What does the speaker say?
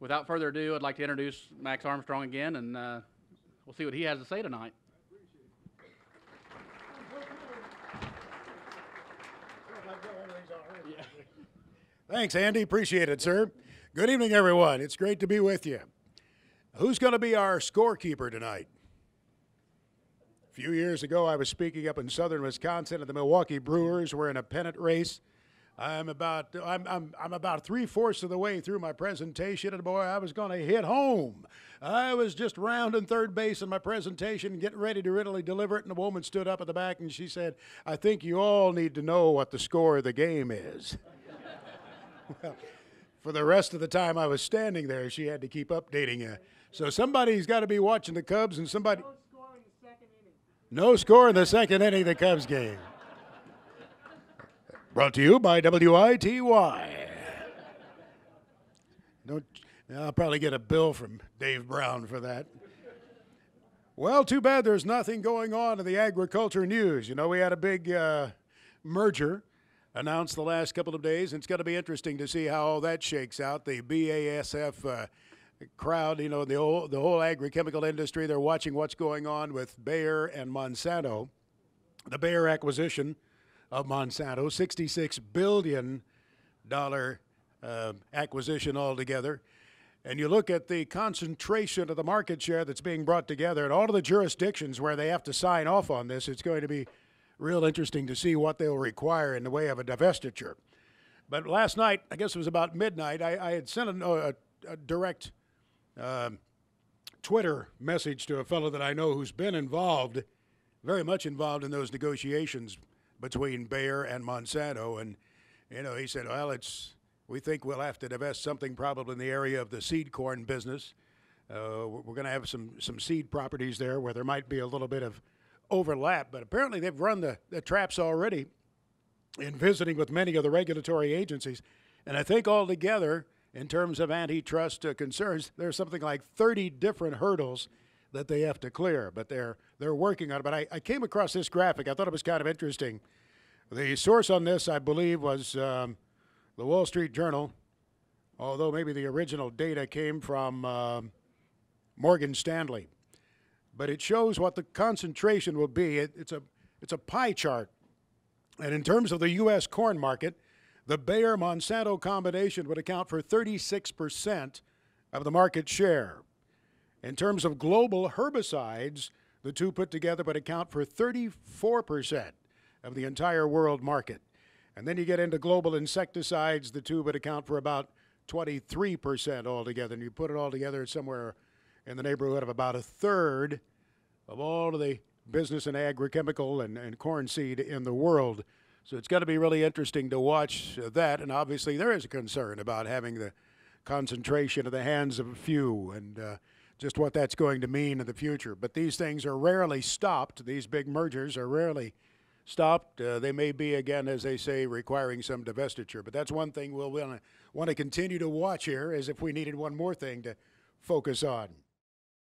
without further ado, I'd like to introduce Max Armstrong again, and we'll see what he has to say tonight. Thanks, Andy. Appreciate it, sir. Good evening, everyone. It's great to be with you. Who's going to be our scorekeeper tonight? A few years ago, I was speaking up in southern Wisconsin, and the Milwaukee Brewers were in a pennant race. I'm about 3/4 of the way through my presentation, and boy, I was going to hit home. I was just rounding third base in my presentation, getting ready to really deliver it, and a woman stood up at the back and she said, "I think you all need to know what the score of the game is." Well, for the rest of the time I was standing there, she had to keep updating you. So somebody's got to be watching the Cubs, and somebody. No score in the second inning. No score in the second inning of the Cubs game. Brought to you by WITY. I'll probably get a bill from Dave Brown for that. Well, too bad there's nothing going on in the agriculture news. You know, we had a big merger announced the last couple of days, and it's going to be interesting to see how all that shakes out. The BASF crowd, you know, the whole agri-chemical industry, they're watching what's going on with Bayer and Monsanto. The Bayer acquisition of Monsanto, $66 billion acquisition altogether. And you look at the concentration of the market share that's being brought together and all of the jurisdictions where they have to sign off on this, it's going to be real interesting to see what they'll require in the way of a divestiture. But last night, I guess it was about midnight, I had sent a direct Twitter message to a fellow that I know who's been involved, very much involved in those negotiations between Bayer and Monsanto. And, you know, he said, well, we think we'll have to divest something probably in the area of the seed corn business. We're going to have some seed properties there where there might be a little bit of overlap, but apparently they've run the traps already in visiting with many of the regulatory agencies. And I think altogether, in terms of antitrust concerns, there's something like 30 different hurdles that they have to clear, but they're working on it. But I came across this graphic. I thought it was kind of interesting. The source on this, I believe, was the Wall Street Journal, although maybe the original data came from Morgan Stanley. But it shows what the concentration will be. It's a pie chart. And in terms of the U.S. corn market, the Bayer-Monsanto combination would account for 36% of the market share. In terms of global herbicides, the two put together would account for 34% of the entire world market. And then you get into global insecticides, the two would account for about 23% altogether. And you put it all together, it's somewhere in the neighborhood of about a third of all of the business and agrochemical and corn seed in the world. So it's going to be really interesting to watch that. And obviously there is a concern about having the concentration in the hands of a few and just what that's going to mean in the future. But these things are rarely stopped. These big mergers are rarely stopped. They may be, again, as they say, requiring some divestiture. But that's one thing we'll want to continue to watch here, as if we needed one more thing to focus on.